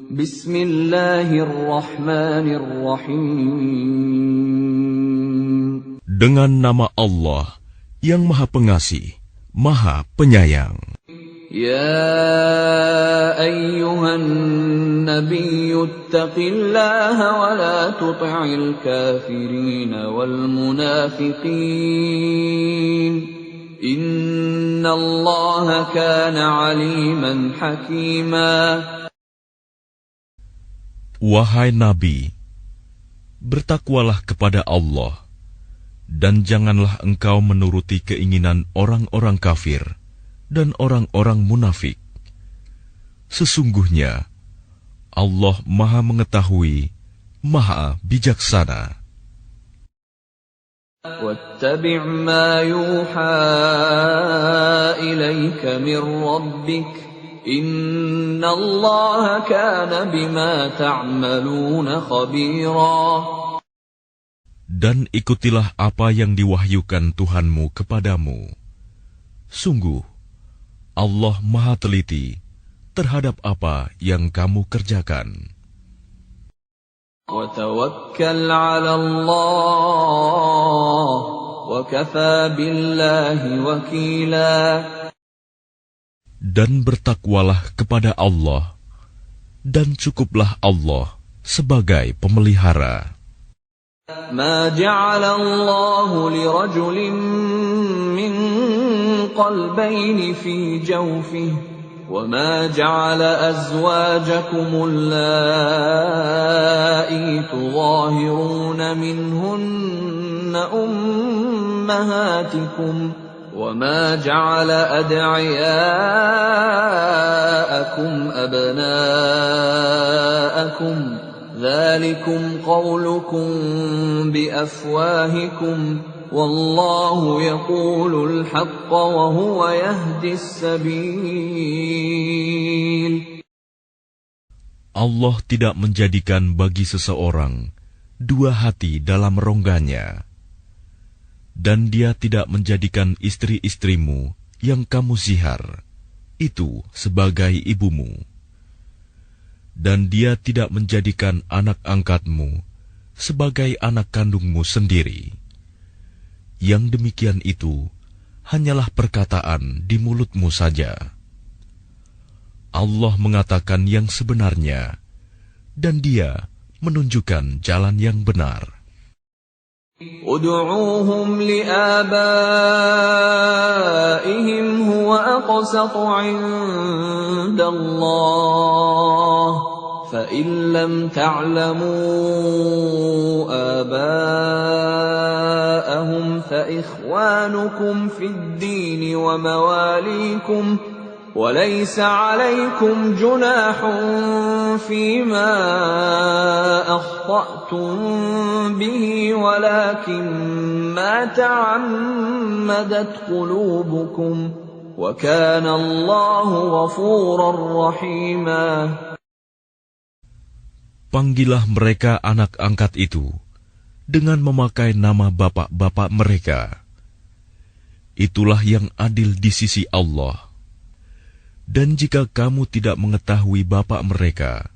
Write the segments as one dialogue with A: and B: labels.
A: Bismillahirrahmanirrahim.
B: Dengan nama Allah yang Maha Pengasih, Maha Penyayang.
A: Ya ayyuhan nabiyyu ittaqillaha wa la tuti'il kafirin wal munafiqin. Innallaha kana 'aliman hakima.
B: Wahai Nabi, bertakwalah kepada Allah, dan janganlah engkau menuruti keinginan orang-orang kafir dan orang-orang munafik. Sesungguhnya Allah Maha Mengetahui, Maha Bijaksana.
A: وَاتَّبِعْ مَا يُوحَى إِلَيْكَ مِنْ رَبِّكَ إِنَّ اللَّهَ كَانَ بِمَا تَعْمَلُونَ خَبِيرًا.
B: Dan ikutilah apa yang diwahyukan Tuhanmu kepadamu. Sungguh, Allah Maha Teliti terhadap apa yang kamu kerjakan.
A: وَتَوَكَّلْ عَلَى اللَّهِ وَكَفَى بِاللَّهِ وَكِيلًا.
B: Dan bertakwalah kepada Allah, dan cukuplah Allah sebagai pemelihara.
A: مَا جَعَلَ اللَّهُ لِرَجُلٍ مِّن قَلْبَيْنِ فِي جَوْفِهِ وَمَا جَعَلَ أَزْوَاجَكُمُ اللَّائِي تُظَاهِرُونَ مِنْهُنَّ أُمَّهَاتِكُمْ وَمَا جَعَلَ أَدْعِيَاءَكُمْ أَبْنَاءَكُمْ ذَلِكُمْ قَوْلُكُمْ بِأَفْوَاهِكُمْ وَاللَّهُ يَقُولُ الْحَقَّ وَهُوَ يَهْدِي السَّبِيلَ.
B: Allah tidak menjadikan bagi seseorang dua hati dalam rongganya, dan Dia tidak menjadikan istri-istrimu yang kamu zihar itu sebagai ibumu, dan Dia tidak menjadikan anak angkatmu sebagai anak kandungmu sendiri. Yang demikian itu hanyalah perkataan di mulutmu saja. Allah mengatakan yang sebenarnya, dan Dia menunjukkan jalan yang benar.
A: Ud'uuhum li'abaihim huwa aqsatu 'inda Allah. فَإِن لَّمْ تَعْلَمُوا آبَاءَهُمْ فَإِخْوَانُكُمْ فِي الدِّينِ وَمَوَالِيكُمْ وَلَيْسَ عَلَيْكُمْ جُنَاحٌ فِيمَا أَخْطَأْتُم بِهِ وَلَكِن مَّا تَعَمَّدَتْ قُلُوبُكُمْ وَكَانَ اللَّهُ غَفُورًا رَّحِيمًا.
B: Panggillah mereka anak angkat itu dengan memakai nama bapak-bapak mereka. Itulah yang adil di sisi Allah. Dan jika kamu tidak mengetahui bapak mereka,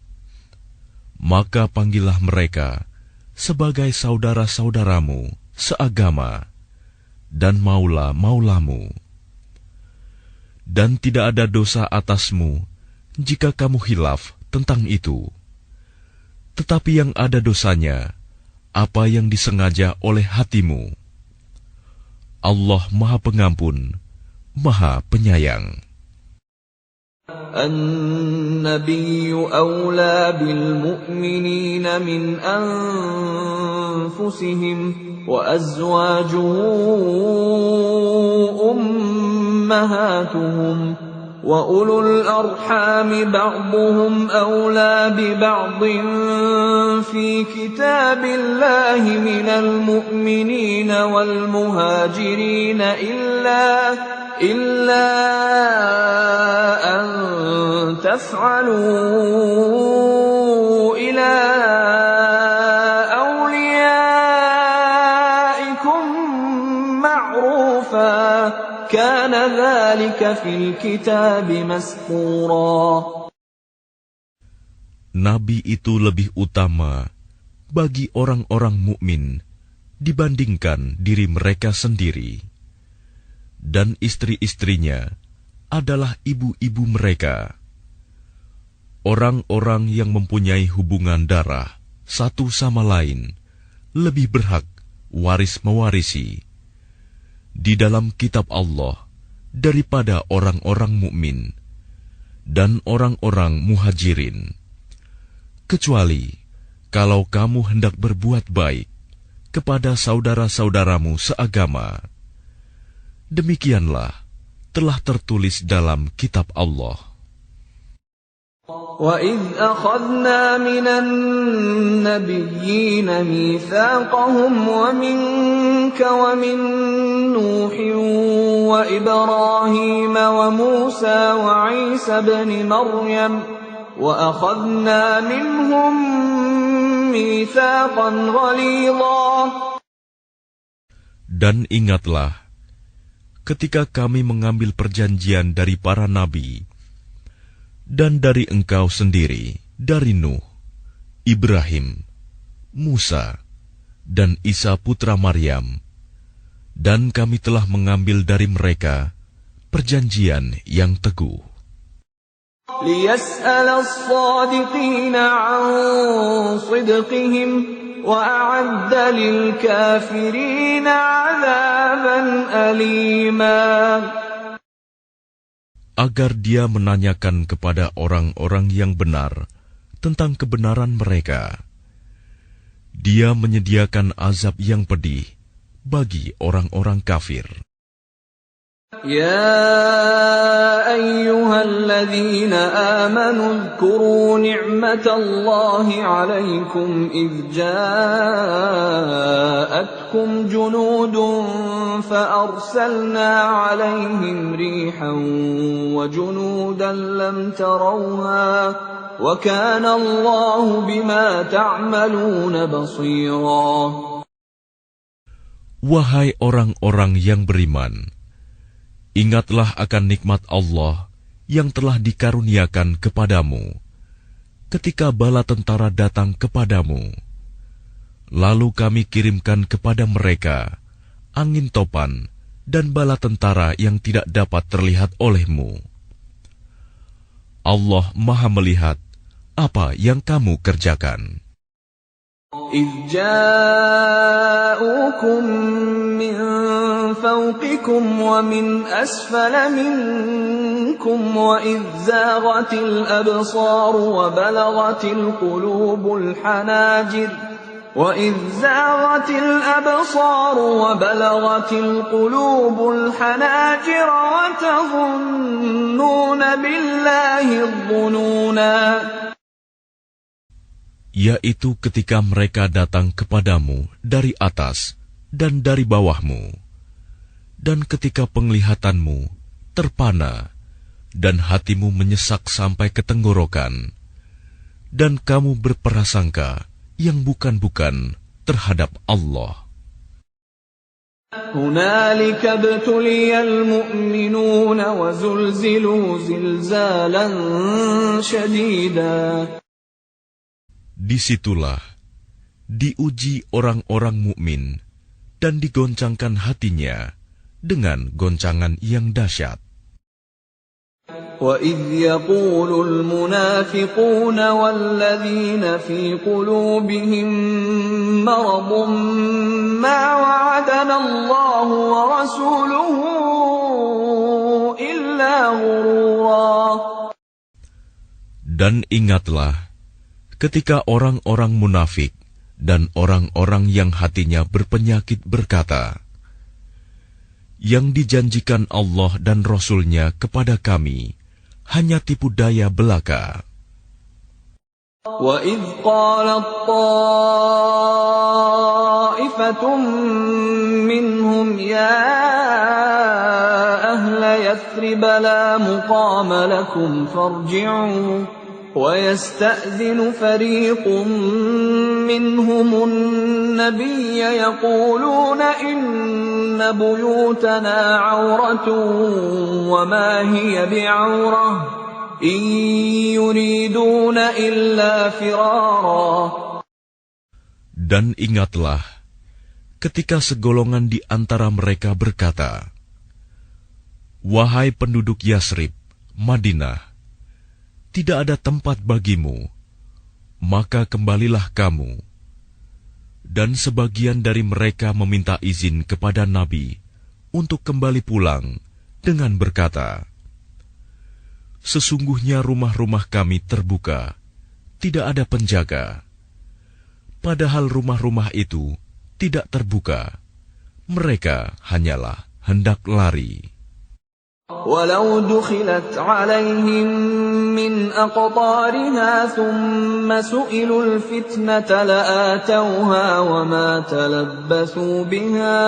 B: maka panggillah mereka sebagai saudara-saudaramu seagama dan maula-maulamu. Dan tidak ada dosa atasmu jika kamu khilaf tentang itu. Tetapi yang ada dosanya, apa yang disengaja oleh hatimu. Allah Maha Pengampun, Maha Penyayang.
A: An-nabiyyu awla bil mu'minina min anfusihim wa azwajuhu ummahatuhum wa ulul arhami ba'duhum awla bi ba'din fi kitabillahi minal mu'minina wal muhajirina illa an taf'alu ila awliyaikum ma'rufa kana dzalika fil kitabi masqura.
B: nabi itu lebih utama bagi orang-orang mukmin dibandingkan diri mereka sendiri, dan istri-istrinya adalah ibu-ibu mereka. Orang-orang yang mempunyai hubungan darah satu sama lain lebih berhak waris-mewarisi di dalam kitab Allah daripada orang-orang mukmin dan orang-orang muhajirin, kecuali kalau kamu hendak berbuat baik kepada saudara-saudaramu seagama. Demikianlah telah tertulis dalam kitab Allah.
A: وَإِذْ أَخَذْنَا مِنَ النَّبِيِّينَ مِيثَاقَهُمْ وَمِنكَ وَمِن نُّوحٍ وَإِبْرَاهِيمَ وَمُوسَى وَعِيسَى ابْنِ مَرْيَمَ وَأَخَذْنَا مِنْهُم مِّيثَاقًا غَلِيظًا.
B: Dan ingatlah ketika kami mengambil perjanjian dari para nabi dan dari engkau sendiri, dari Nuh, Ibrahim, Musa, dan Isa putra Maryam, dan kami telah mengambil dari mereka perjanjian yang teguh.
A: لِيَسْأَلَ الصَّادِقِينَ عَنْ صِدْقِهِمْ وَأَعَدَّ لِلْكَافِرِينَ عَذَابًا أَلِيمًا. Agar dia menanyakan kepada orang-orang yang benar tentang kebenaran mereka. Dia menyediakan azab yang pedih bagi orang-orang kafir. يا أيها الذين آمنوا اذكروا نعمة الله عليكم إذ جاءتكم جنود فأرسلنا عليهم ريحا وجنودا لم تروها وكان الله بما تعملون بصيرا.
B: Wahai orang-orang yang beriman, ingatlah akan nikmat Allah yang telah dikaruniakan kepadamu ketika bala tentara datang kepadamu. Lalu kami kirimkan kepada mereka angin topan dan bala tentara yang tidak dapat terlihat olehmu. Allah Maha melihat apa yang kamu kerjakan.
A: إذ جاءوكم من فوقكم ومن أسفل منكم وإذ زاغت الأبصار وبلغت القلوب الحناجر وتظنون بالله الظنونا.
B: Yaitu ketika mereka datang kepadamu dari atas dan dari bawahmu, dan ketika penglihatanmu terpana dan hatimu menyesak sampai ke tenggorokan, dan kamu berprasangka yang bukan-bukan terhadap Allah.
A: هنالك ابتلي المؤمنون وزلزلوا زلزالا شديدا.
B: Disitulah diuji orang-orang mukmin dan digoncangkan hatinya dengan goncangan yang dahsyat.
A: وَإِذْ يَقُولُ الْمُنَافِقُونَ وَالَّذِينَ فِي قُلُوبِهِم مَّرَضٌ مَّا وَعَدَنَا اللَّهُ وَرَسُولُهُ إِلَّا غُرُورًا.
B: Dan ingatlah ketika orang-orang munafik dan orang-orang yang hatinya berpenyakit berkata, yang dijanjikan Allah dan Rasul-Nya kepada kami hanya tipu daya belaka.
A: وَإِذْ قَالَتْ طَائِفَةٌ مِّنْهُمْ يَا أَهْلَ يَثْرِبَ لَا مُقَامَ لَكُمْ فَارْجِعُوا وَيَسْتَأْذِنُ فَرِيقٌ مِّنْهُمُ النَّبِيَّ يَقُولُونَ إِنَّ بُيُوتَنَا عَوْرَةٌ وَمَا هِيَ بِعَوْرَةٍ
C: إن يريدون إلا فرارا.
A: Dan ingatlah, ketika segolongan di antara mereka berkata, "Wahai penduduk Yasrib, Madinah, tidak ada tempat bagimu, maka kembalilah kamu." Dan sebagian dari mereka meminta izin kepada Nabi untuk kembali pulang dengan berkata, "Sesungguhnya rumah-rumah kami terbuka, tidak ada penjaga." Padahal rumah-rumah itu tidak terbuka, mereka hanyalah hendak lari.
C: ولو دخلت عليهم من أقطارها ثم سئلوا الفتنة لآتوها وما تلبثوا بها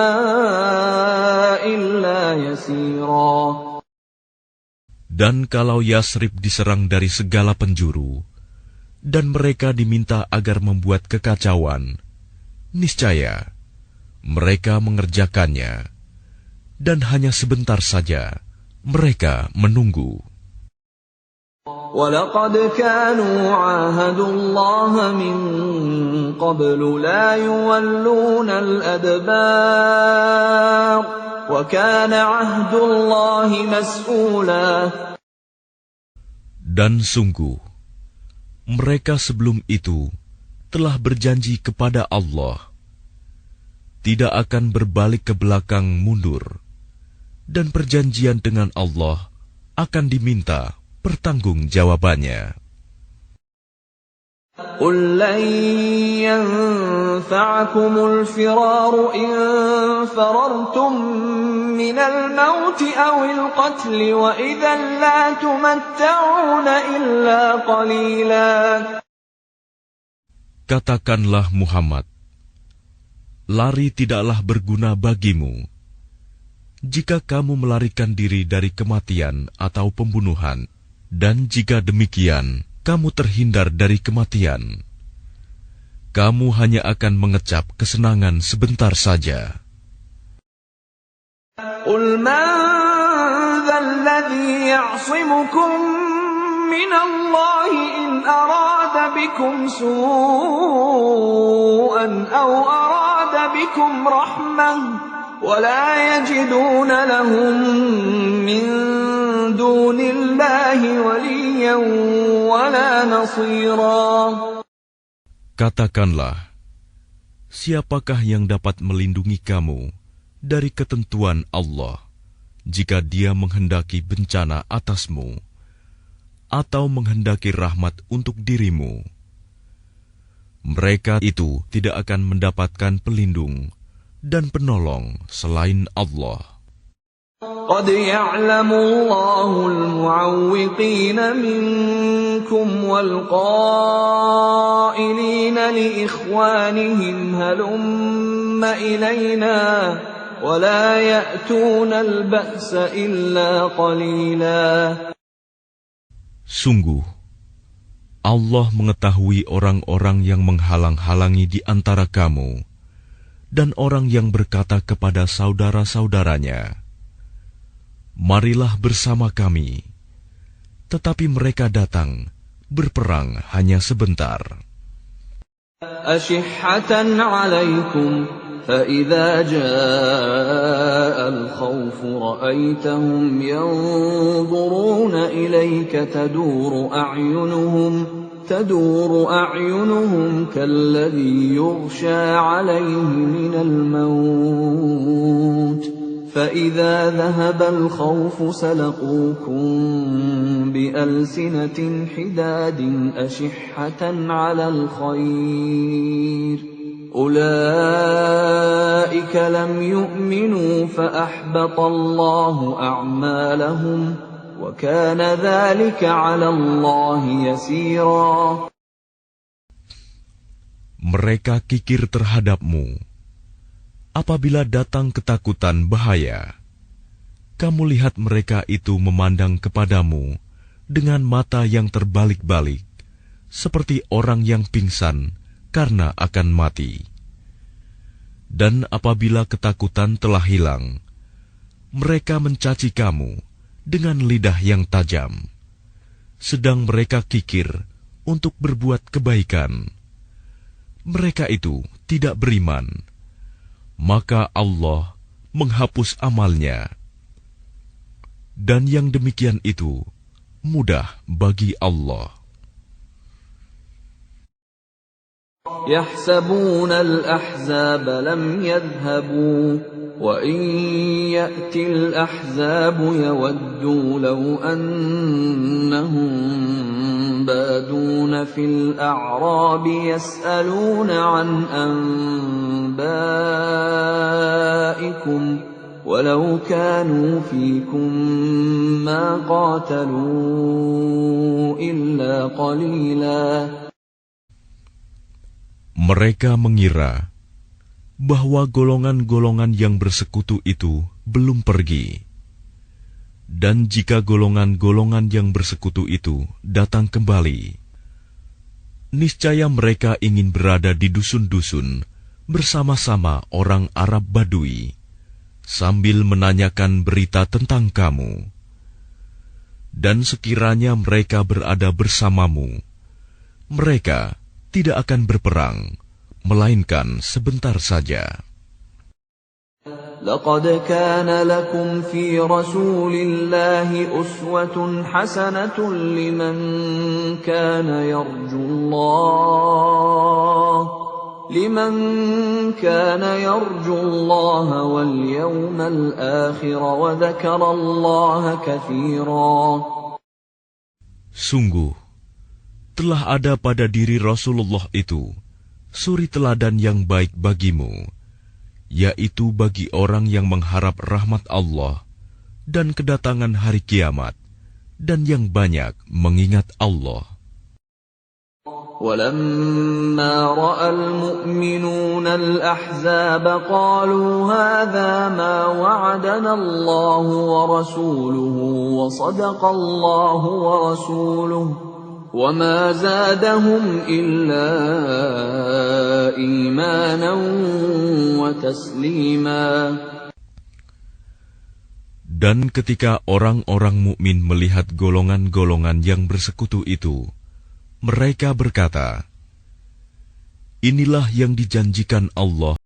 C: إلا يسيرا.
A: Dan kalau Yasrib diserang dari segala penjuru, dan mereka diminta agar membuat kekacauan, niscaya mereka mengerjakannya, dan hanya sebentar saja mereka menunggu.
C: وَلَقَدْ كَانُوا عَاهَدُوا اللَّهَ مِنْ قَبْلُ لَا يُوَلُّونَ الْأَدْبَارَ وَكَانَ عَهْدُ اللَّهِ مَسْئُولًا.
A: Dan sungguh, mereka sebelum itu telah berjanji kepada Allah, tidak akan berbalik ke belakang mundur, dan perjanjian dengan Allah akan diminta pertanggungjawabannya.
C: قُلْ لَنْ يَنْفَعَكُمُ الْفِرَارُ إِنْ فَرَرْتُمْ مِنَ الْمَوْتِ أَوِ الْقَتْلِ وَإِذًا لَا تُمَتَّعُونَ إِلَّا قَلِيلًا.
A: Katakanlah Muhammad, lari tidaklah berguna bagimu. Jika kamu melarikan diri dari kematian atau pembunuhan, dan jika demikian, kamu terhindar dari kematian, kamu hanya akan mengecap kesenangan sebentar saja.
C: قُلْ مَنْ ذَا الَّذِي يَعْصِمُكُمْ مِنَ اللَّهِ إِنْ أَرَادَ بِكُمْ سُوءًا أَوْ أَرَادَ بِكُمْ رَحْمَةً وَلَا يَجِدُونَ لَهُم مِّن دُونِ اللَّهِ وَلِيًّا وَلَا نَصِيرًا.
A: Katakanlah, siapakah yang dapat melindungi kamu dari ketentuan Allah jika Dia menghendaki bencana atasmu atau menghendaki rahmat untuk dirimu? Mereka itu tidak akan mendapatkan pelindung dan penolong selain Allah.
C: قَدْ يَعْلَمُ اللَّهُ الْمُعَوِّقِينَ مِنكُمْ وَالْقَائِلِينَ لِإِخْوَانِهِمْ هَلُمَّ إِلَيْنَا وَلَا يَأْتُونَ الْبَأْسَ إِلَّا قَلِيلًا.
A: Sungguh, Allah mengetahui orang-orang yang menghalang-halangi di antara kamu, dan orang yang berkata kepada saudara-saudaranya, "Marilah bersama kami," tetapi mereka datang berperang hanya sebentar.
C: أَشِحَّةً عَلَيْكُمْ فَإِذَا جَاءَ الْخَوْفُ رَأَيْتَهُمْ يَنْظُرُونَ إِلَيْكَ تدور أعينهم كالذي يغشى عليه من الموت فإذا ذهب الخوف سلقوكم بألسنة حداد أشحة على الخير أولئك لم يؤمنوا فأحبط الله أعمالهم وَكَانَ ذَلِكَ عَلَى اللَّهِ يَسِيرًا.
A: Mereka kikir terhadapmu. Apabila datang ketakutan bahaya, kamu lihat mereka itu memandang kepadamu dengan mata yang terbalik-balik, seperti orang yang pingsan karena akan mati. Dan apabila ketakutan telah hilang, mereka mencaci kamu dengan lidah yang tajam. sedang mereka kikir untuk berbuat kebaikan. Mereka itu tidak beriman, maka Allah menghapus amalnya. Dan yang demikian itu mudah bagi Allah.
C: يحسبون الأحزاب لم يذهبوا وإن يأتي الأحزاب يودوا لو أنهم بادون في الأعراب يسألون عن أنبائكم ولو كانوا فيكم ما قاتلوا إلا قليلا.
A: Mereka mengira bahwa golongan-golongan yang bersekutu itu belum pergi. Dan jika golongan-golongan yang bersekutu itu datang kembali, niscaya mereka ingin berada di dusun-dusun bersama-sama orang Arab Badui, sambil menanyakan berita tentang kamu. Dan sekiranya mereka berada bersamamu, mereka tidak akan berperang, melainkan sebentar saja.
C: لقد كان لكم في رسول الله أسوة حسنة لمن كان يرجو الله واليوم الآخر وذكر الله كثيرا.
A: Sungguh, telah ada pada diri Rasulullah itu suri teladan yang baik bagimu, yaitu bagi orang yang mengharap rahmat Allah dan kedatangan hari kiamat, dan yang banyak mengingat Allah.
C: وَلَمَّا رَأَى الْمُؤْمِنُونَ الْأَحْزَابَ قَالُوا هَذَا مَا وَعَدَنَا اللَّهُ وَرَسُولُهُ وَصَدَقَ اللَّهُ وَرَسُولُهُ وَمَا زَادَهُمْ إِلَّا إِيمَانًا وَتَسْلِيمًا.
A: Dan ketika orang-orang mukmin melihat golongan-golongan yang bersekutu itu, mereka berkata, "Inilah yang dijanjikan Allah."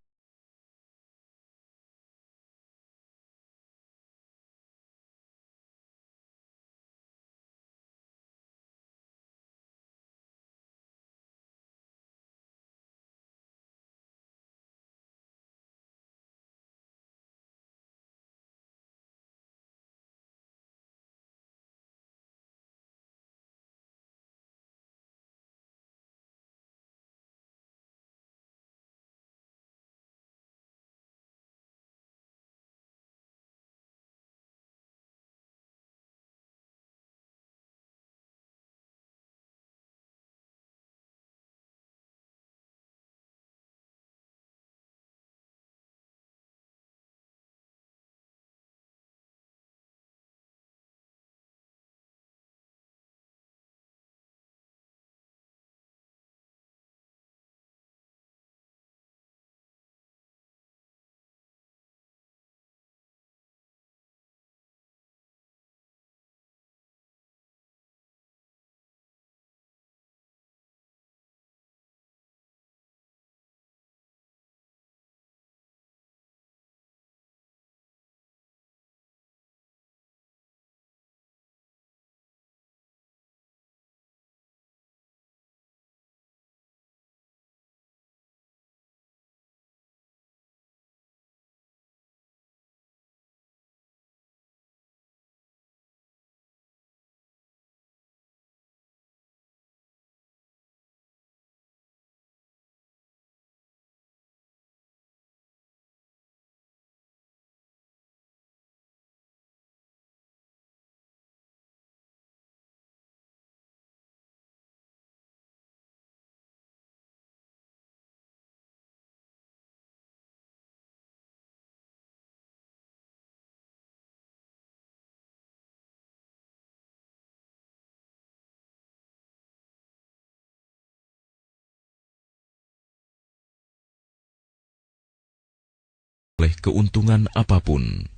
A: Oleh keuntungan apapun,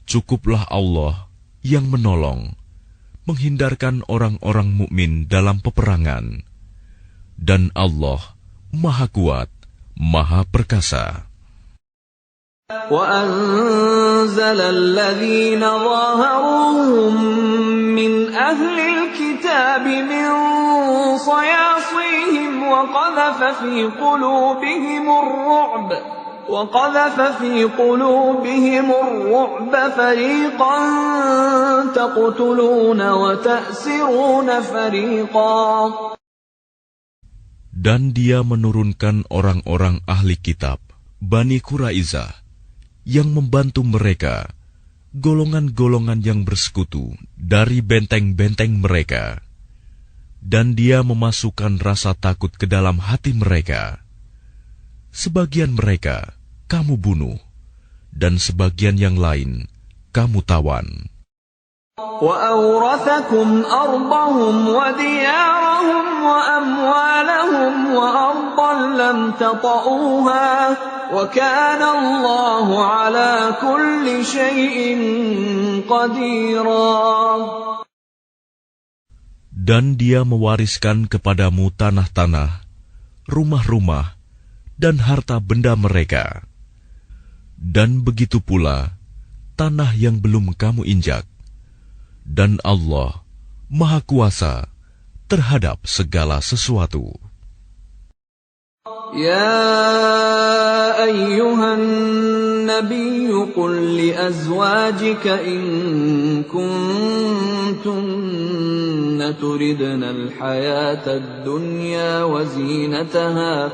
A: cukuplah Allah yang menolong, menghindarkan orang-orang mukmin dalam peperangan. Dan Allah Maha Kuat, Maha Perkasa.
C: وَأَنزَلَ الَّذِينَ ظَاهَرُوهُم مِّنْ أَهْلِ الْكِتَابِ مِنْ صَيَاصِيهِمْ وَقَذَفَ فِي قُلُوبِهِمُ الرُّعْبَ فَرِيقًا تَقْتُلُونَ وَتَأْسِرُونَ فَرِيقًا.
A: Dan Dia menurunkan orang-orang ahli kitab, Bani Quraizah, yang membantu mereka, golongan-golongan yang bersekutu dari benteng-benteng mereka. Dan Dia memasukkan rasa takut ke dalam hati mereka. Sebagian mereka kamu bunuh, dan sebagian yang lain kamu tawan.
C: وَأَوْرَثَكُمْ أَرْضَهُمْ وَدِيَارَهُمْ وَأَمْوَالَهُمْ وَأَرْضًا لَّمْ تَطَئُوهَا وَكَانَ اللَّهُ عَلَى كُلِّ شَيْءٍ قَدِيرًا.
A: Dan Dia mewariskan kepadamu tanah-tanah, rumah-rumah, dan harta benda mereka. Dan begitu pula tanah yang belum kamu injak. Dan Allah Maha Kuasa terhadap segala sesuatu.
C: يا أيها النبي قل لأزواجك إن كنتن تردن الحياة الدنيا وزينتها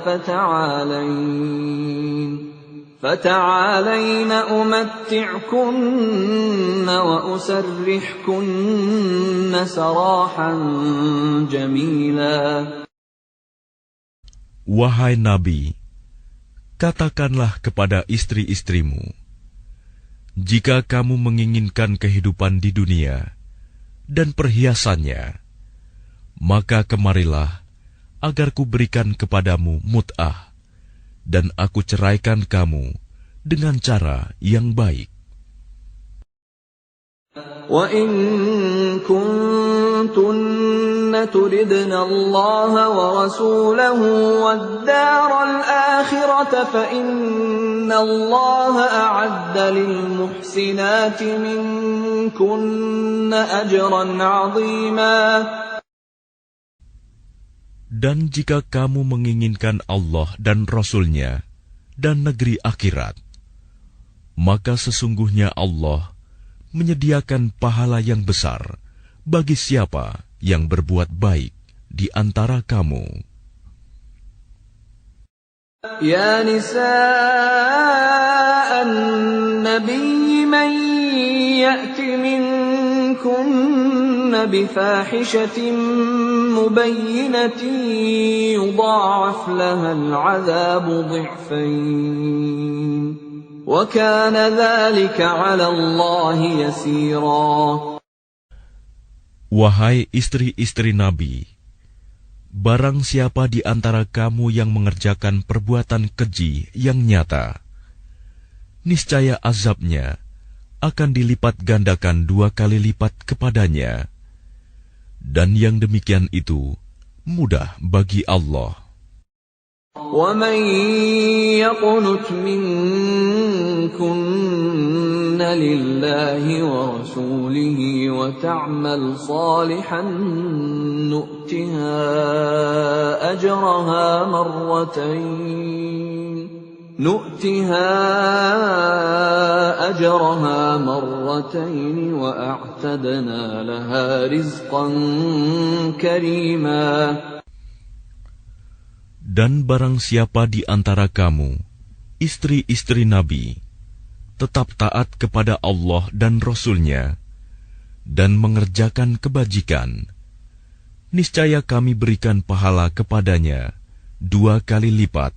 C: فتعالين أمتعكن وأسرحكن سراحا جميلا.
A: Wahai Nabi, katakanlah kepada istri-istrimu, jika kamu menginginkan kehidupan di dunia dan perhiasannya, maka kemarilah agar kuberikan kepadamu mut'ah, dan aku ceraikan kamu dengan cara yang baik.
C: وَإِن كُنتُنَّ تُرِدْنَ اللَّهَ وَرَسُولَهُ وَالدَّارَ الْآخِرَةَ فَإِنَّ اللَّهَ أَعَدَّ لِلْمُحْسِنَاتِ مِنكُنَّ أَجْرًا عَظِيمًا.
A: Dan jika kamu menginginkan Allah dan Rasul-Nya dan negeri akhirat, maka sesungguhnya Allah menyediakan pahala yang besar bagi siapa yang berbuat baik di antara kamu.
C: Ya nisa'an nabiyyi man ya'ti minkunna bifahishatin mubayyinatin yudha'af laha al'adhabu dhi'fayn. وَكَانَ ذَلِكَ عَلَى اللَّهِ يَسِيرًا.
A: Wahai istri-istri Nabi, barang siapa di antara kamu yang mengerjakan perbuatan keji yang nyata, niscaya azabnya akan dilipat gandakan 2 kali lipat kepadanya. Dan yang demikian itu mudah bagi Allah.
C: وَمَن يَقْنُتْ مِنكُنَّ لِلَّهِ وَرَسُولِهِ وَتَعْمَلْ صَالِحًا نُؤْتِهَا أَجْرَهَا مَرَّتَيْنِ وَأَعْتَدْنَا لَهَا رِزْقًا كَرِيمًا.
A: Dan barang siapa di antara kamu, istri-istri Nabi, tetap taat kepada Allah dan Rasul-Nya, dan mengerjakan kebajikan, niscaya kami berikan pahala kepadanya 2 kali lipat,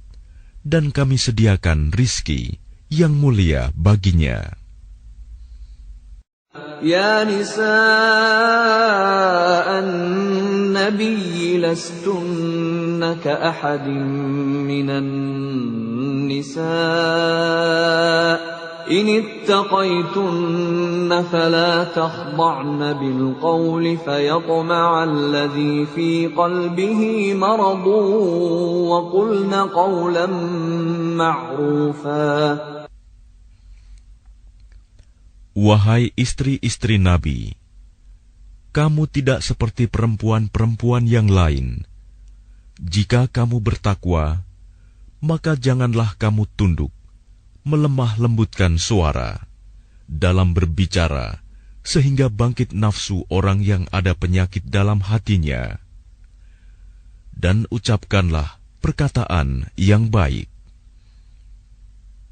A: dan kami sediakan rizki yang mulia baginya.
C: Ya nisa'an nabiyyi lastunna ka'ahadin minan nisa' إن اتقيتن فلا تخضعن بالقول فيطمع الذي في قلبه مرض وقلن قولا معروفا.
B: Wahai istri-istri Nabi, kamu tidak seperti perempuan-perempuan yang lain. Jika kamu bertakwa, maka janganlah kamu tunduk, melemah lembutkan suara dalam berbicara, sehingga bangkit nafsu orang yang ada penyakit dalam hatinya. Dan ucapkanlah perkataan yang baik.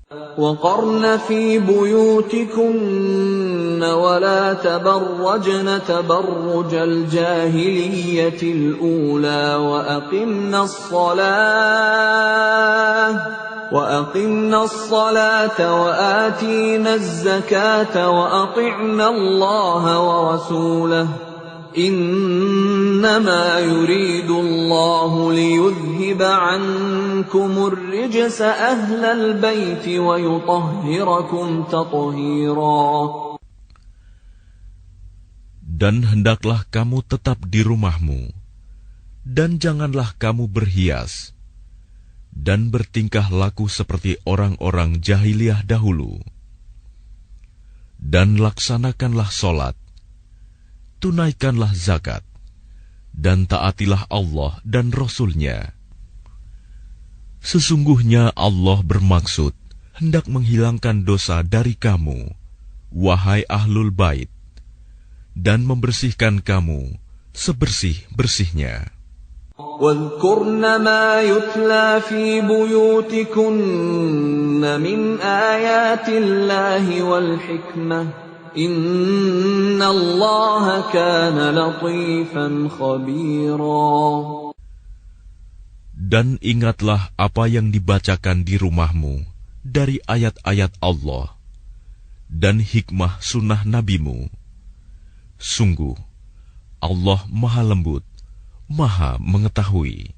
C: وقرن في بيوتكن ولا تبرجن تبرج الجاهلية الأولى وأقمنا الصلاة وآتينا الزكاة وأطعنا الله ورسوله إنما يريد الله ليذهب عنكم الرجس أهل البيت ويطهركم تطهيرا.
B: Dan hendaklah kamu tetap di rumahmu, dan janganlah kamu berhias, dan bertingkah laku seperti orang-orang jahiliyah dahulu. Dan laksanakanlah solat, tunaikanlah zakat, dan taatilah Allah dan Rasul-Nya. Sesungguhnya Allah bermaksud hendak menghilangkan dosa dari kamu, wahai ahlul bait, dan membersihkan kamu sebersih-bersihnya.
C: واذكرن ما يتلى في بيوتكن من آيات الله والحكمة إن الله كان لطيفا خبيرا.
B: Dan ingatlah apa yang dibacakan di rumahmu dari ayat-ayat Allah dan hikmah sunnah nabimu. Sungguh, Allah Maha Lembut, Maha Mengetahui.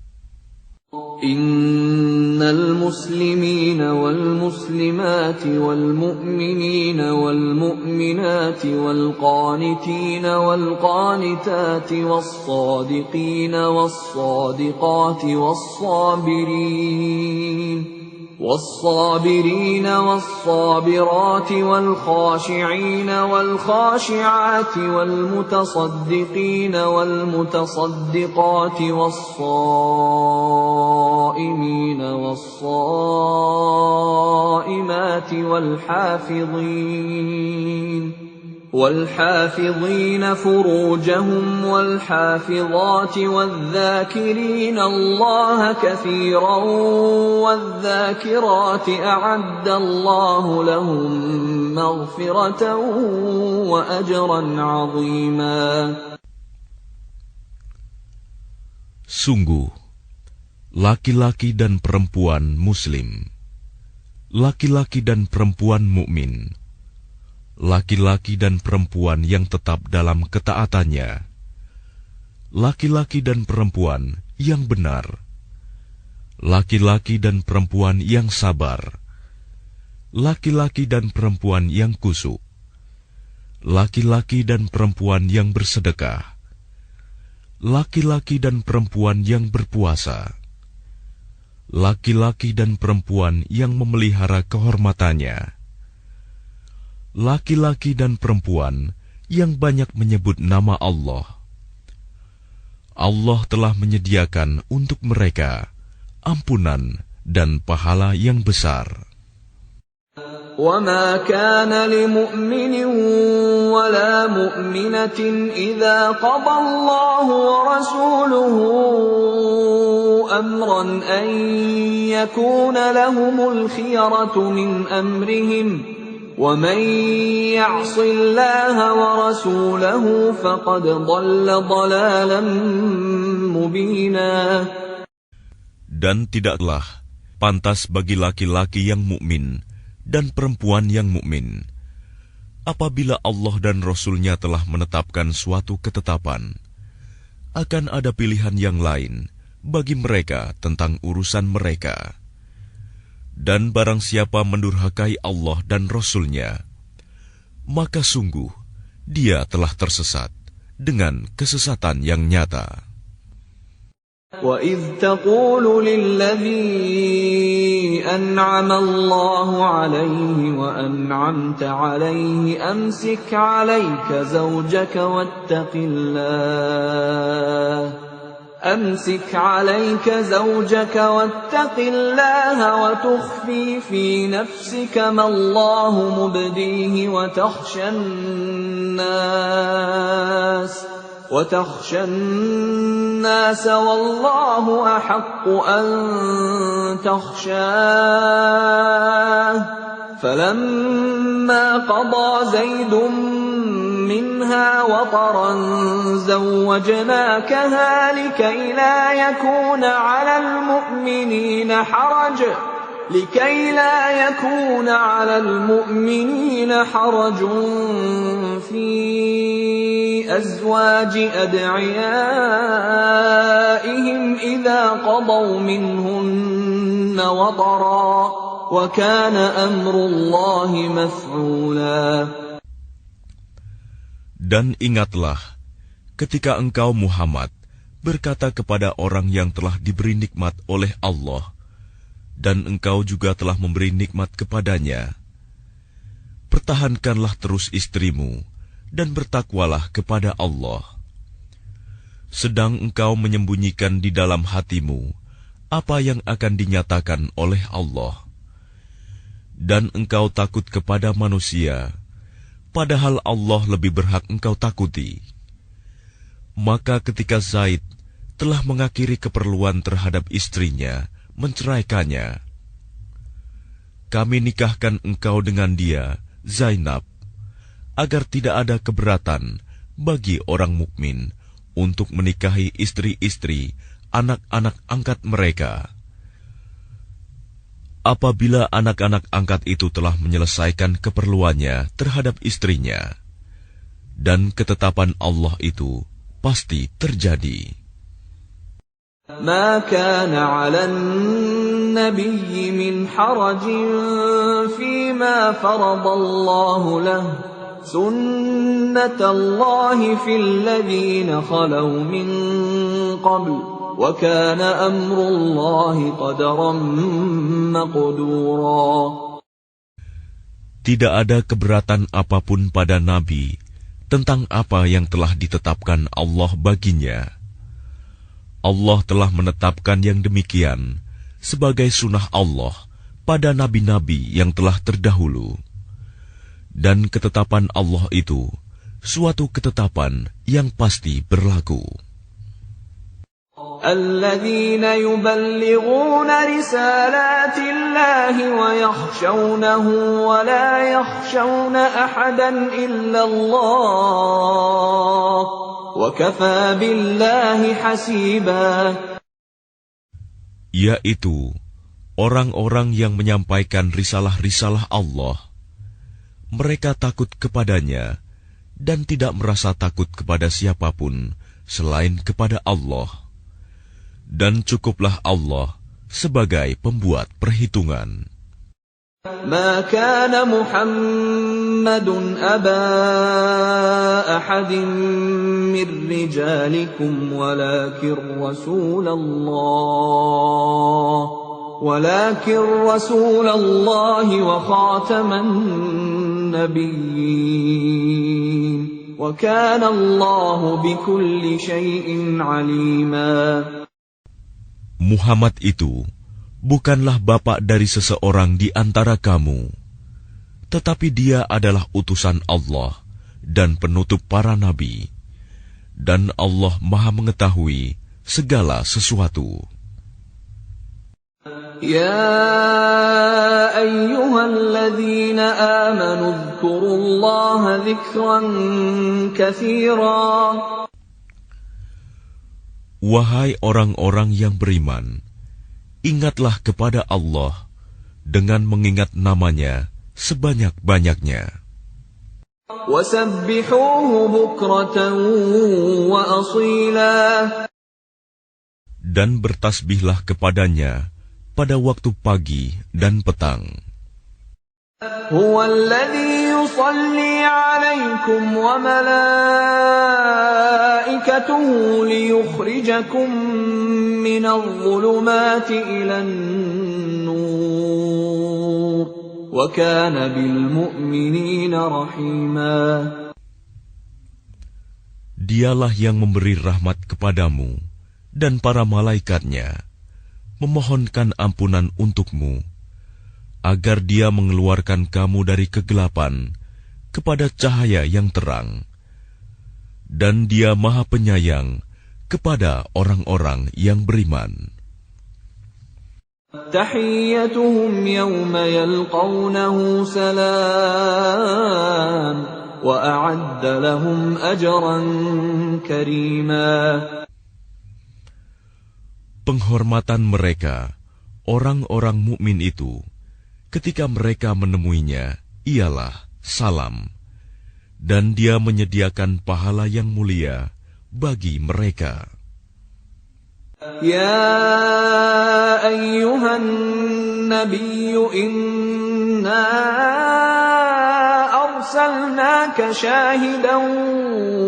C: إن المسلمين والمسلمات والمؤمنين والمؤمنات والقانتين والقانتات والصادقين والصادقات والصابرين والصابرات والخاشعين والخاشعات والمتصدقين والمتصدقات والصائمين والصائمات والحافظين فروجهم والحافظات والذاكرين الله كثيرا والذاكرات أعد الله لهم مغفرة وأجرا عظيما.
B: Sungguh, laki-laki dan perempuan Muslim, laki-laki dan perempuan mukmin, laki-laki dan perempuan yang tetap dalam ketaatannya, laki-laki dan perempuan yang benar, laki-laki dan perempuan yang sabar, laki-laki dan perempuan yang khusyuk, laki-laki dan perempuan yang bersedekah, laki-laki dan perempuan yang berpuasa, laki-laki dan perempuan yang memelihara kehormatannya, laki-laki dan perempuan yang banyak menyebut nama Allah. Allah telah menyediakan untuk mereka ampunan dan pahala yang besar.
C: وَمَا كَانَ لِمُؤْمِنٍ وَلَا مُؤْمِنَةٍ إِذَا قَضَى اللَّهُ وَرَسُولُهُ أَمْرًا أَن يَكُونَ لَهُمُ الْخِيَرَةُ مِنْ أَمْرِهِمْ وَمَنْ يَعْصِ اللَّهَ وَرَسُولَهُ فَقَدْ ضَلَّ ضَلَالًا مُبِينًا.
B: Dan tidaklah pantas bagi laki-laki yang mukmin dan perempuan yang mukmin apabila Allah dan Rasul-Nya telah menetapkan suatu ketetapan, akan ada pilihan yang lain bagi mereka tentang urusan mereka,
A: Dan barang siapa mendurhakai Allah dan Rasul-Nya, maka sungguh dia telah tersesat dengan kesesatan yang nyata.
C: وَإِذْ تَقُولُ لِلَّذِي أَنْعَمَ اللَّهُ عَلَيْهِ وَأَنْعَمْتَ عَلَيْهِ أَمْسِكْ عَلَيْكَ زَوْجَكَ وَاتَّقِ اللَّهَ وَتُخْفِي فِي نَفْسِكَ مَا اللَّهُ مُبْدِيهِ وتخشى الناس والله أحق أن تخشاه فلما قضى زيد منها وطرا زوجناكها لكي لا يكون على المؤمنين حرج في أزواج أدعيائهم إذا قضوا منهن وطرا وكان أمر الله مفعولا.
A: Dan ingatlah ketika engkau Muhammad berkata kepada orang yang telah diberi nikmat oleh Allah, dan engkau juga telah memberi nikmat kepadanya, pertahankanlah terus istrimu dan bertakwalah kepada Allah. Sedang engkau menyembunyikan di dalam hatimu apa yang akan dinyatakan oleh Allah, dan engkau takut kepada manusia, padahal Allah lebih berhak engkau takuti. Maka ketika Zaid telah mengakhiri keperluan terhadap istrinya, menceraikannya, kami nikahkan engkau dengan dia, Zainab, agar tidak ada keberatan bagi orang mukmin untuk menikahi istri-istri anak-anak angkat mereka. Apabila anak-anak angkat itu telah menyelesaikan keperluannya terhadap istrinya, dan ketetapan Allah itu pasti terjadi.
C: ما كان على النبي من حرج فيما فرض الله له سنة الله في الذين خلوا من قبل وكان أمر الله قدرا مقدورا.
A: Tidak ada keberatan apapun pada Nabi tentang apa yang telah ditetapkan Allah baginya. Allah telah menetapkan yang demikian sebagai sunnah Allah pada nabi-nabi yang telah terdahulu. Dan ketetapan Allah itu suatu ketetapan yang pasti berlaku.
C: الذين يبلغون رسالات الله ويخشونه ولا يخشون أحدا إلا الله وكفى بالله حسيبا.
A: Yaitu orang-orang yang menyampaikan risalah-risalah Allah. Mereka takut kepadanya dan tidak merasa takut kepada siapapun selain kepada Allah. Dan cukuplah Allah sebagai pembuat perhitungan.
C: ما كان محمد أبا أحد من رجالكم ولكن رسول الله وخاتم النبيين وكان الله بكل شيء عليما.
A: Muhammad itu bukanlah bapak dari seseorang di antara kamu, tetapi dia adalah utusan Allah dan penutup para nabi, dan Allah Maha mengetahui segala sesuatu.
C: يا أيها الذين آمنوا اذكروا الله ذكرا كثيرا.
A: Wahai orang-orang yang beriman, ingatlah kepada Allah dengan mengingat namanya sebanyak-banyaknya.
C: وَسَبِّحُوهُ بُكْرَةً وَأَصِيلًا.
A: Dan bertasbihlah kepadanya pada waktu pagi dan petang.
C: هو الذي يصلي عليكم وملائكته ليخرجكم من الظلمات إلى النور وكان بالمؤمنين رحيما.
A: Dialah yang memberi rahmat kepadamu dan para malaikatnya, memohonkan ampunan untukmu, agar Dia mengeluarkan kamu dari kegelapan kepada cahaya yang terang. Dan Dia Maha Penyayang kepada orang-orang yang beriman.
C: تحيتهم يوم يلقونه سلام وأعد لهم أجرا كريما.
A: Penghormatan mereka, orang-orang mukmin itu, ketika mereka menemuinya, ialah salam, dan Dia menyediakan pahala yang mulia bagi mereka.
C: يا أيها النبي إنا أرسلناك شاهدا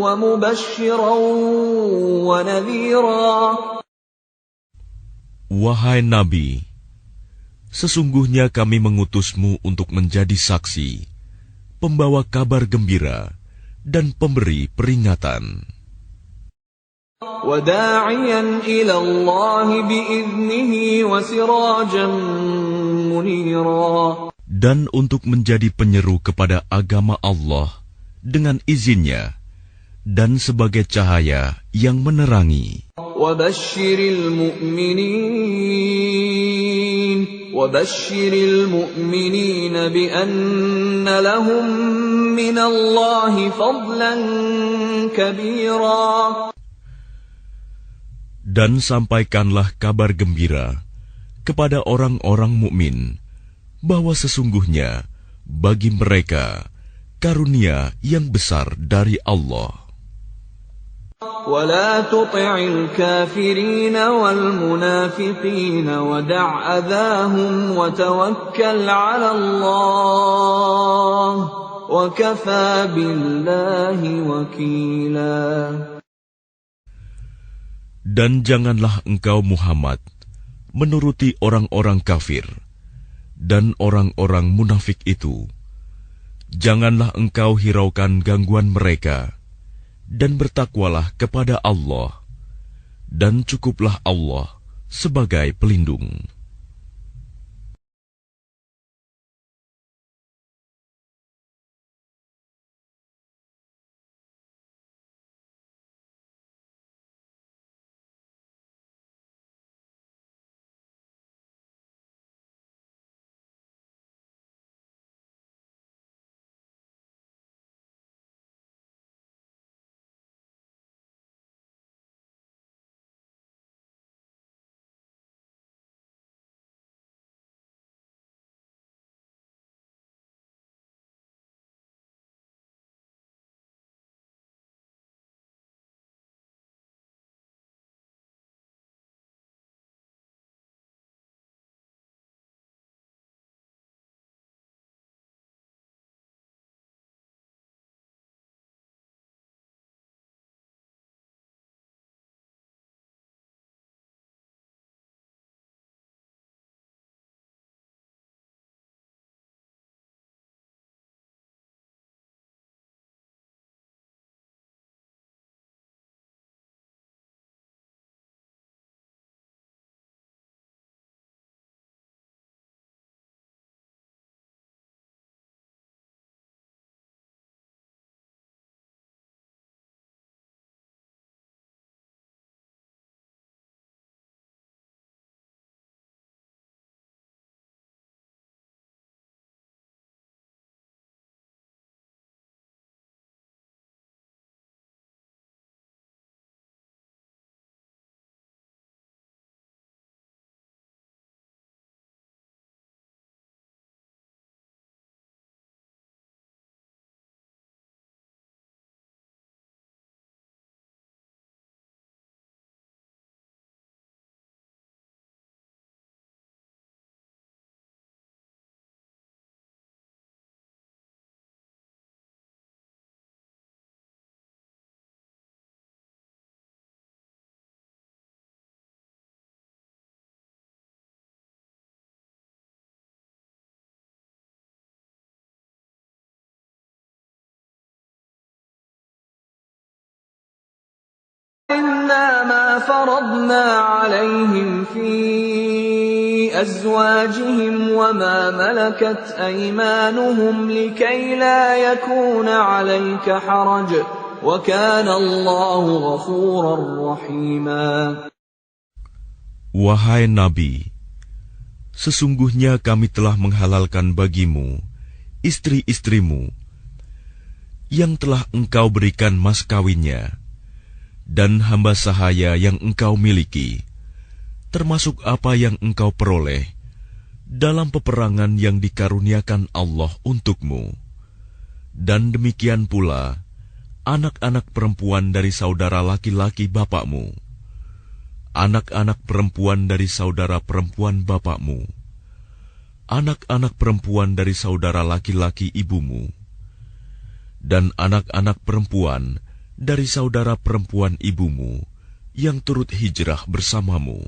C: ومبشرا ونذيرا.
A: Wahai Nabi, sesungguhnya kami mengutusmu untuk menjadi saksi, pembawa kabar gembira, dan pemberi peringatan.
C: وداعيا إلى الله بإذنه وسراجا منيرا.
A: Dan untuk menjadi penyeru kepada agama Allah dengan izinnya, dan sebagai cahaya yang menerangi.
C: وبشر المؤمنين بأن لهم من الله فضلا كبيرا.
A: Dan sampaikanlah kabar gembira kepada orang-orang mukmin bahwa sesungguhnya bagi mereka karunia yang besar dari Allah.
C: ولا تطع الكافرين والمنافقين ودع أذاهم وتوكل على الله وكفى بالله وكيلا.
A: Dan janganlah engkau Muhammad menuruti orang-orang kafir dan orang-orang munafik itu. Janganlah engkau hiraukan gangguan mereka, dan bertakwalah kepada Allah, dan cukuplah Allah sebagai pelindung.
C: فرضنا عليهم في أزواجهم وما ملكت أيمانهم لكي لا يكون عليك حرج وكان الله غفورا رحيما.
B: Wahai Nabi, sesungguhnya kami telah menghalalkan bagimu istri-istrimu yang telah engkau berikan mas kawinnya dan hamba sahaya yang engkau miliki, termasuk apa yang engkau peroleh dalam peperangan yang dikaruniakan Allah untukmu, dan demikian pula anak-anak perempuan dari saudara laki-laki bapakmu, anak-anak perempuan dari saudara perempuan bapakmu, anak-anak perempuan dari saudara laki-laki ibumu, dan anak-anak perempuan dari saudara perempuan ibumu yang turut hijrah bersamamu,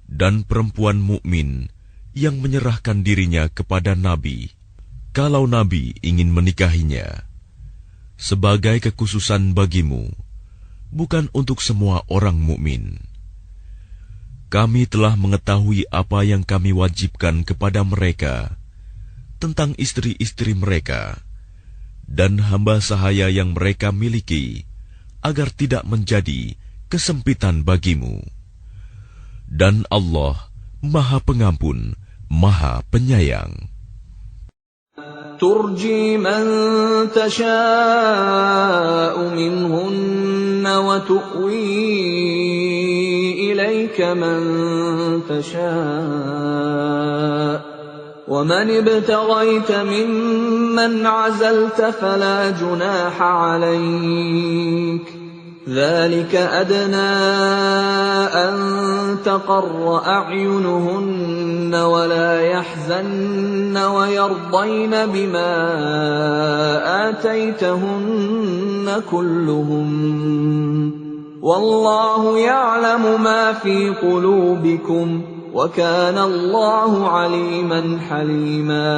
B: dan perempuan mukmin yang menyerahkan dirinya kepada Nabi, kalau Nabi ingin menikahinya, sebagai kekhususan bagimu, bukan untuk semua orang mukmin. Kami telah mengetahui apa yang kami wajibkan kepada mereka tentang istri-istri mereka dan hamba sahaya yang mereka miliki, agar tidak menjadi kesempitan bagimu. Dan Allah Maha Pengampun, Maha Penyayang.
C: ترجي من تشاء منهن وتؤوي إليك من تشاء ومن ابتغيت ممن عزلت فلا جناح عليك ذلك أدنى أن تقر أعينهن ولا يحزن ويرضين بما آتيتهن كلهم والله يعلم ما في قلوبكم وكان الله عليما حليما.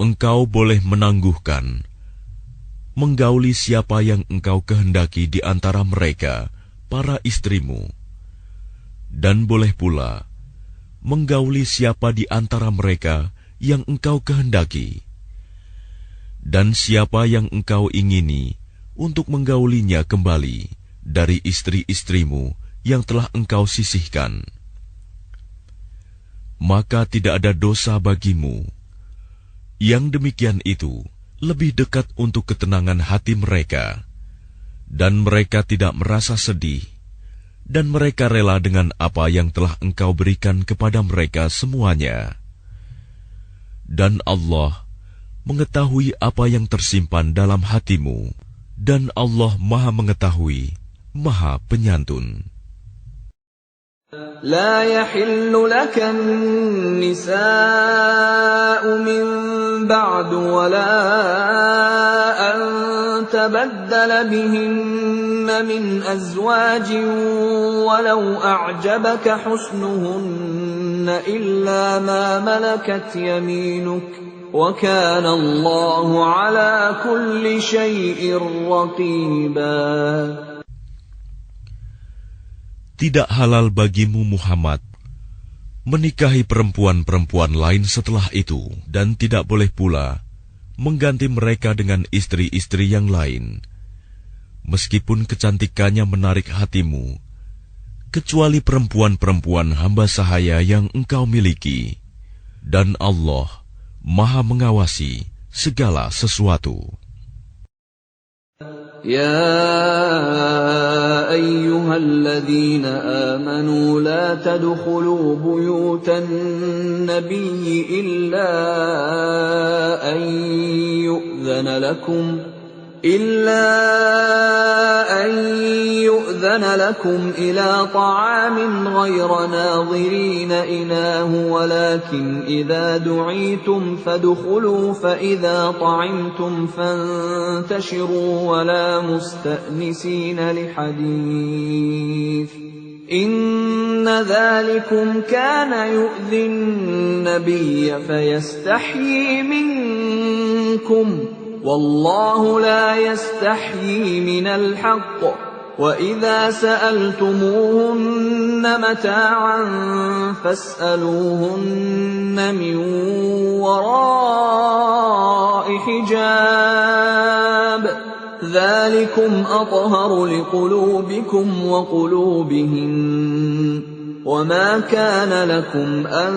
B: Engkau boleh menangguhkan, menggauli siapa yang engkau kehendaki di antara mereka, para istrimu, dan boleh pula menggauli siapa di antara mereka yang engkau kehendaki, dan siapa yang engkau ingini untuk menggaulinya kembali dari istri-istrimu yang telah engkau sisihkan. Maka tidak ada dosa bagimu. Yang demikian itu lebih dekat untuk ketenangan hati mereka, dan mereka tidak merasa sedih, dan mereka rela dengan apa yang telah engkau berikan kepada mereka semuanya. Dan Allah mengetahui apa yang tersimpan dalam hatimu, dan Allah Maha Mengetahui, Maha Penyantun.
C: لا يحل لك النساء من بعد ولا أن تبدل بهن من أزواج ولو أعجبك حسنهن إلا ما ملكت يمينك وكان الله على كل شيء رقيبا.
B: Tidak halal bagimu Muhammad menikahi perempuan-perempuan lain setelah itu, dan tidak boleh pula mengganti mereka dengan istri-istri yang lain, meskipun kecantikannya menarik hatimu, kecuali perempuan-perempuan hamba sahaya yang engkau miliki, dan Allah Maha Mengawasi segala sesuatu.
C: يا أيها الذين آمنوا لا تدخلوا بيوت النبي إلا أن يؤذن لكم إلى طعام غير ناظرين إناه ولكن إذا دعيتم فادخلوا فإذا طعمتم فانتشروا ولا مستأنسين لحديث إن ذلكم كان يؤذي النبي فيستحيي منكم والله لا يستحيي من الحق وَإِذَا سَأَلْتُمُوهُنَّ مَتَاعًا فَاسْأَلُوهُنَّ مِنْ وَرَاءِ حِجَابٍ ذَلِكُمْ أَطْهَرُ لِقُلُوبِكُمْ وَقُلُوبِهِنَّ وَمَا كَانَ لَكُمْ أَن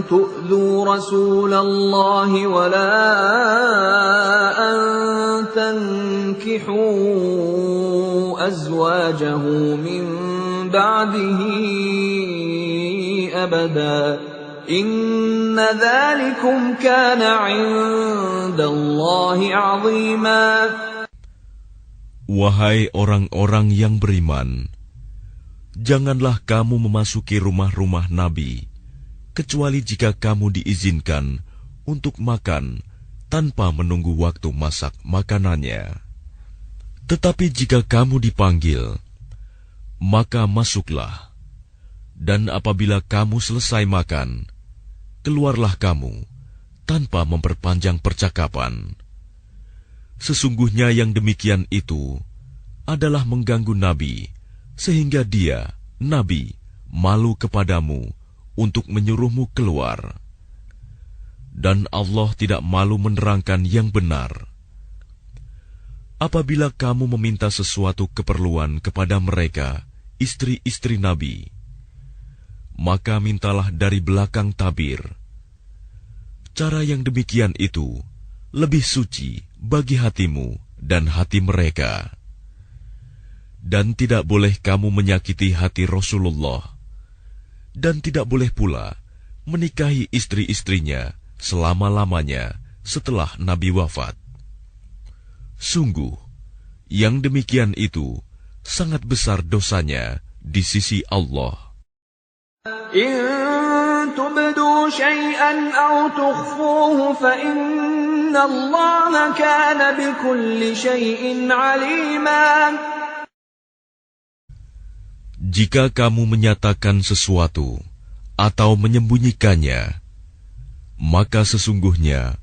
C: تُؤْذُوا رَسُولَ اللَّهِ وَلَا أَن تَنكِحُوا أَزْوَاجَهُ مِن بَعْدِهِ أَبَدًا إِنَّ ذَلِكُمْ كَانَ عِندَ اللَّهِ عَظِيمًا.
B: Wahai orang-orang yang beriman, janganlah kamu memasuki rumah-rumah Nabi, kecuali jika kamu diizinkan untuk makan tanpa menunggu waktu masak makanannya. Tetapi jika kamu dipanggil, maka masuklah, dan apabila kamu selesai makan, keluarlah kamu tanpa memperpanjang percakapan. Sesungguhnya yang demikian itu adalah mengganggu Nabi, sehingga dia, Nabi, malu kepadamu untuk menyuruhmu keluar. Dan Allah tidak malu menerangkan yang benar. Apabila kamu meminta sesuatu keperluan kepada mereka, istri-istri Nabi, maka mintalah dari belakang tabir. Cara yang demikian itu lebih suci bagi hatimu dan hati mereka. Dan tidak boleh kamu menyakiti hati Rasulullah, dan tidak boleh pula menikahi istri-istrinya selama-lamanya setelah Nabi wafat. Sungguh, yang demikian itu sangat besar dosanya di sisi Allah.
C: إِن تُبْدُوا شَيْئًا أَوْ تُخْفُوهُ فَإِنَّ اللَّهَ كَانَ بِكُلِّ شَيْءٍ عَلِيمًا.
B: Jika kamu menyatakan sesuatu atau menyembunyikannya, maka sesungguhnya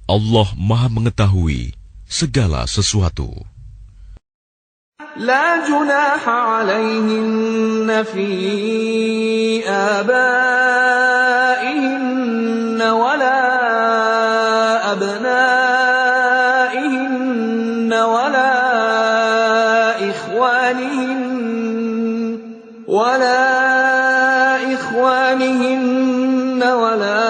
B: Allah Maha mengetahui segala sesuatu.
C: لا جناح عليهن في آبائهن ولا أبنائهن ولا إخوانهن ولا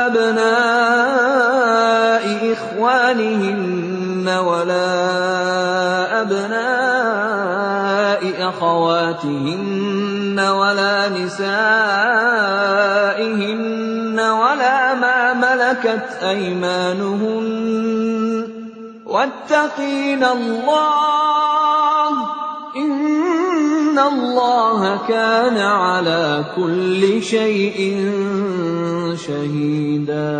C: أبناء إخوانهن ولا أبناء أخواتهن ولا نسائهن ولا ما ملكت أيمانهن واتقين الله إن الله كان على كل شيء شهيدا.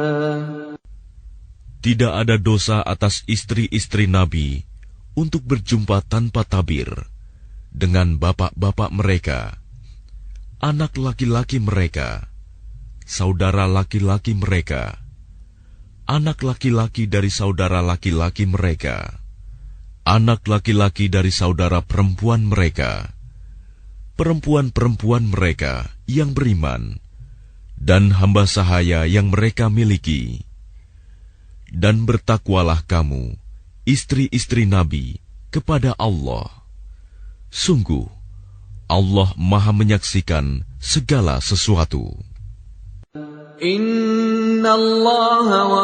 B: Tidak ada dosa atas istri-istri Nabi untuk berjumpa tanpa tabir dengan bapak-bapak mereka, anak laki-laki mereka, saudara laki-laki mereka, anak laki-laki dari saudara laki-laki mereka, anak laki-laki dari saudara perempuan mereka, perempuan-perempuan mereka yang beriman, dan hamba sahaya yang mereka miliki. Dan bertakwalah kamu, istri-istri Nabi, kepada Allah. Sungguh, Allah Maha menyaksikan segala sesuatu.
C: Inna Allah wa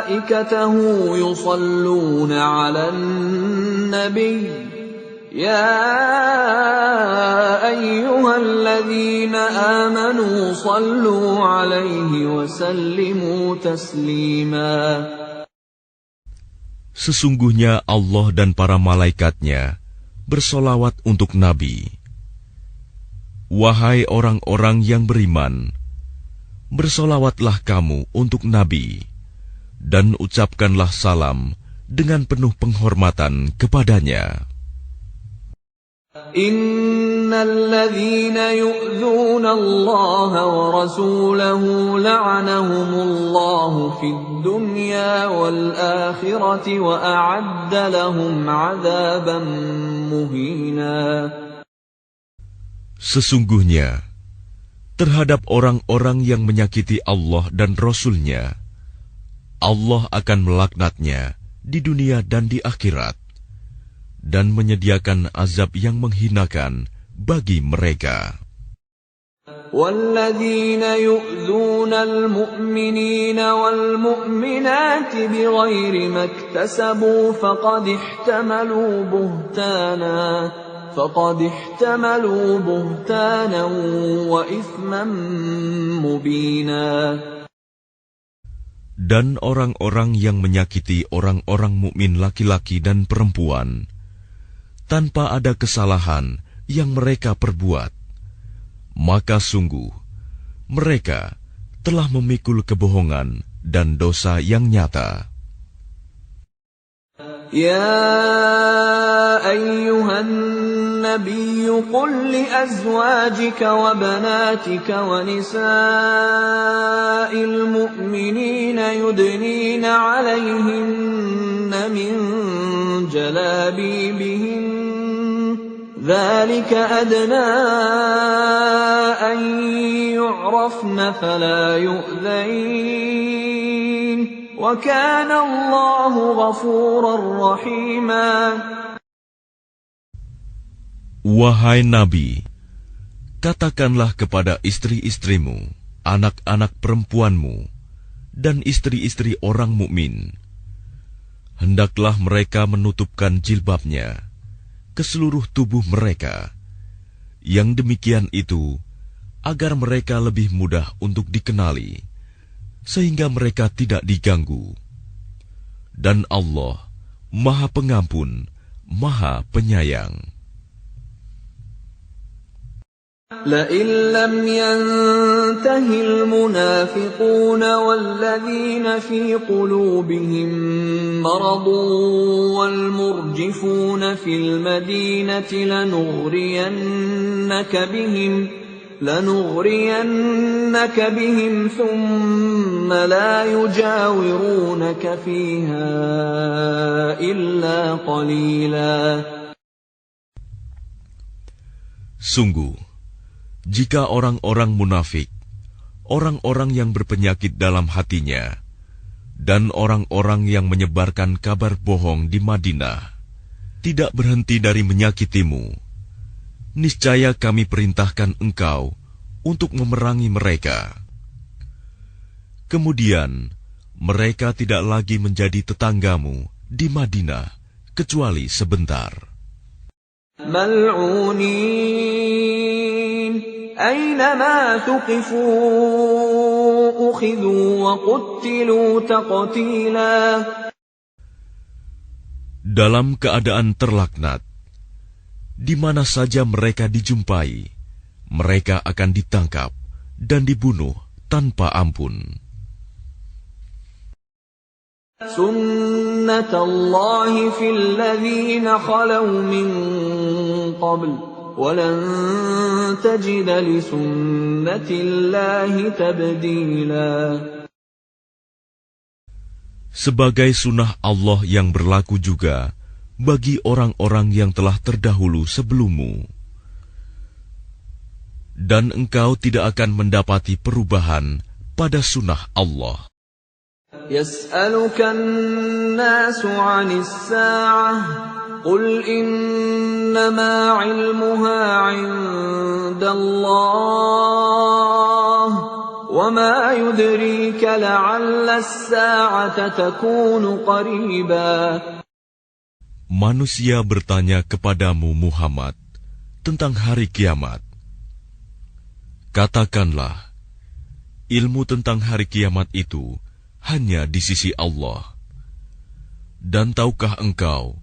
C: malaikatahu yusalluna 'alan nabiy. Ya ayyuhalladzina amanu sallu 'alaihi wa sallimu taslima.
B: Sesungguhnya Allah dan para malaikatnya bersolawat untuk Nabi. Wahai orang-orang yang beriman, bersolawatlah kamu untuk Nabi, dan ucapkanlah salam dengan penuh penghormatan kepadanya.
C: Innal ladzina yu'dzuna Allah wa rasulahu la'anahumullahu fid dunya wal akhirati wa a'adda lahum 'adzaban muhina.
B: Sesungguhnya, terhadap orang-orang yang menyakiti Allah dan Rasul-Nya, Allah akan melaknatnya di dunia dan di akhirat, dan menyediakan azab yang menghinakan bagi mereka.
C: وَالَّذِينَ يُؤْذُونَ الْمُؤْمِنِينَ وَالْمُؤْمِنَاتِ بِغَيْرِ مَا اكْتَسَبُوا فقد احتملوا بهتانا وإثما مبينا.
B: Dan orang-orang yang menyakiti orang-orang mukmin laki-laki dan perempuan tanpa ada kesalahan yang mereka perbuat, maka sungguh mereka telah memikul kebohongan dan dosa yang nyata.
C: Ya ayyuhan nabiyyu qul li azwajika wa banatika wa nisa'il mu'minina yudnina 'alayhinna min jalabibihin dhalika adna an yu'rafna fala yu'dhain. وَكَانَ اللَّهُ غَفُورًا رَّحِيمًا.
B: Wahai Nabi, katakanlah kepada istri-istrimu, anak-anak perempuanmu, dan istri-istri orang mukmin, hendaklah mereka menutupkan jilbabnya ke seluruh tubuh mereka. Yang demikian itu agar mereka lebih mudah untuk dikenali, sehingga mereka tidak diganggu. Dan Allah Maha Pengampun, Maha Penyayang.
C: لَئِن لَّمْ يَنْتَهِ الْمُنَافِقُونَ وَالَّذِينَ فِي قُلُوبِهِم مَّرَضٌ وَالْمُرْجِفُونَ فِي الْمَدِينَةِ لنغرينك بهم ثم لا يجاورونك فيها إلا قليلا.
B: Sungguh, jika orang-orang munafik, orang-orang yang berpenyakit dalam hatinya, dan orang-orang yang menyebarkan kabar bohong di Madinah, tidak berhenti dari menyakitimu, niscaya kami perintahkan engkau untuk memerangi mereka. Kemudian, mereka tidak lagi menjadi tetanggamu di Madinah, kecuali sebentar.
C: Mal'unin, aynama tuqifu, ukhidhu wa quttilu taqtila.
B: Dalam keadaan terlaknat, di mana saja mereka dijumpai, mereka akan ditangkap dan dibunuh tanpa ampun.
C: Sunnatullahi fil ladzina khalaw min qabl wa lan tajida li sunnatillahi tabdila.
B: Sebagai sunnah Allah yang berlaku juga bagi orang-orang yang telah terdahulu sebelummu. Dan engkau tidak akan mendapati perubahan pada sunnah Allah.
C: Yas'aluka an-nasu 'anis sa'ah, qul innama 'ilmuha 'indallah, wa ma yudrika la'alla as-sa'ata takunu qariba.
B: Manusia bertanya kepadamu Muhammad tentang hari kiamat. Katakanlah, ilmu tentang hari kiamat itu hanya di sisi Allah. Dan tahukah engkau,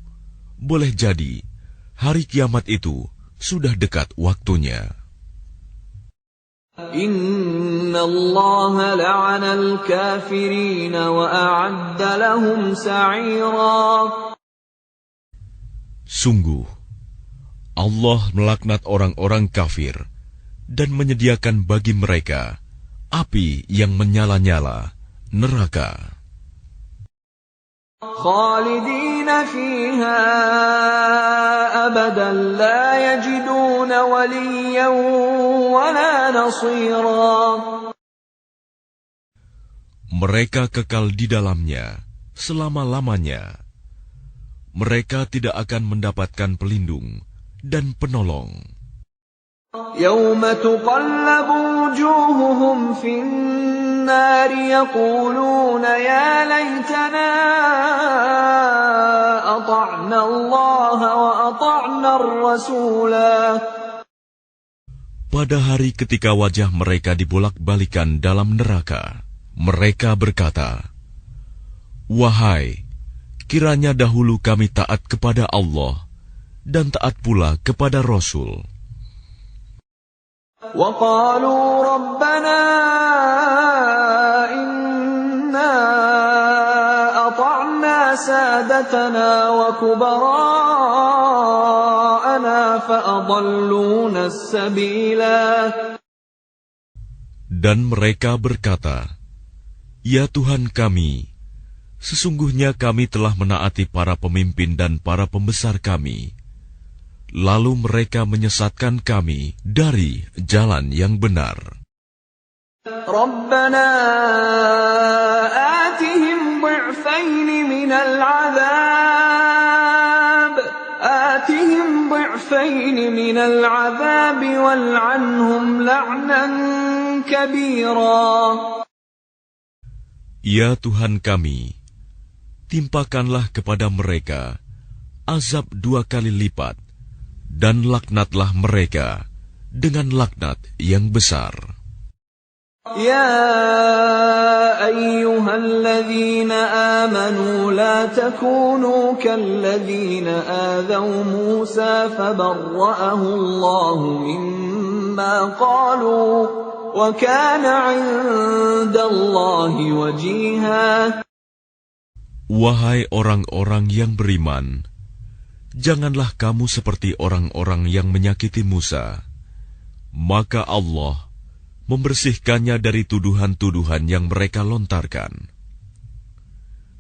B: boleh jadi hari kiamat itu sudah dekat waktunya.
C: Inna Allah la'ana al-kafirin wa a'adda lahum sa'ira.
B: Sungguh,
A: Allah melaknat orang-orang kafir dan menyediakan bagi mereka api yang menyala-nyala, neraka.
C: Khalidina fiha abadan la yajiduna waliyan wala nasira.
A: Mereka kekal di dalamnya selama-lamanya. Mereka tidak akan mendapatkan pelindung dan penolong.
C: Yawma tuqallabu wujuhuhum fin nari yaquluna ya laytana ata'na Allah wa ata'na ar-rasula.
A: Pada hari ketika wajah mereka dibolak-balikan dalam neraka, mereka berkata, "Wahai, kiranya dahulu kami taat kepada Allah dan taat pula kepada Rasul."
C: وَقَالُوا رَبَّنَا إِنَّا أَطَعْنَا سَادَتَنَا وَكُبَرَاءَنَا فَأَضَلُّونَا السَّبِيلَا.
A: Dan mereka berkata, "Ya Tuhan kami, sesungguhnya kami telah menaati para pemimpin dan para pembesar kami. Lalu mereka menyesatkan kami dari jalan yang benar."
C: رَبَّنَا آتِهِمْ ضِعْفَيْنِ مِنَ الْعَذَابِ وَالْعَنْهُمْ لَعْنًا كَبِيرًا.
A: Ya Tuhan kami, timpakanlah kepada mereka azab 2 kali lipat, dan laknatlah mereka dengan laknat yang besar.
C: Ya ayyuhalladzina amanu la takunu kalladzina adzaw Musa fabarra'ahu Allahu mimma qalu wa kana 'indallahi wajiha.
A: Wahai orang-orang yang beriman, janganlah kamu seperti orang-orang yang menyakiti Musa. Maka Allah membersihkannya dari tuduhan-tuduhan yang mereka lontarkan.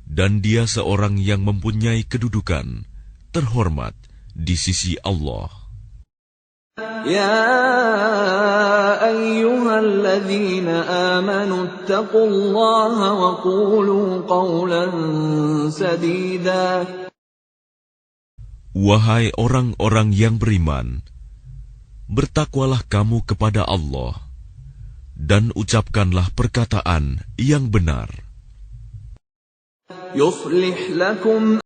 A: Dan dia seorang yang mempunyai kedudukan terhormat di sisi Allah.
C: Ya ayyuhalladzina amanu ittaqullaha wa qulu qawlan sadida.
A: Wahai orang-orang yang beriman, bertakwalah kamu kepada Allah dan ucapkanlah perkataan yang benar.
C: Yuslih lakum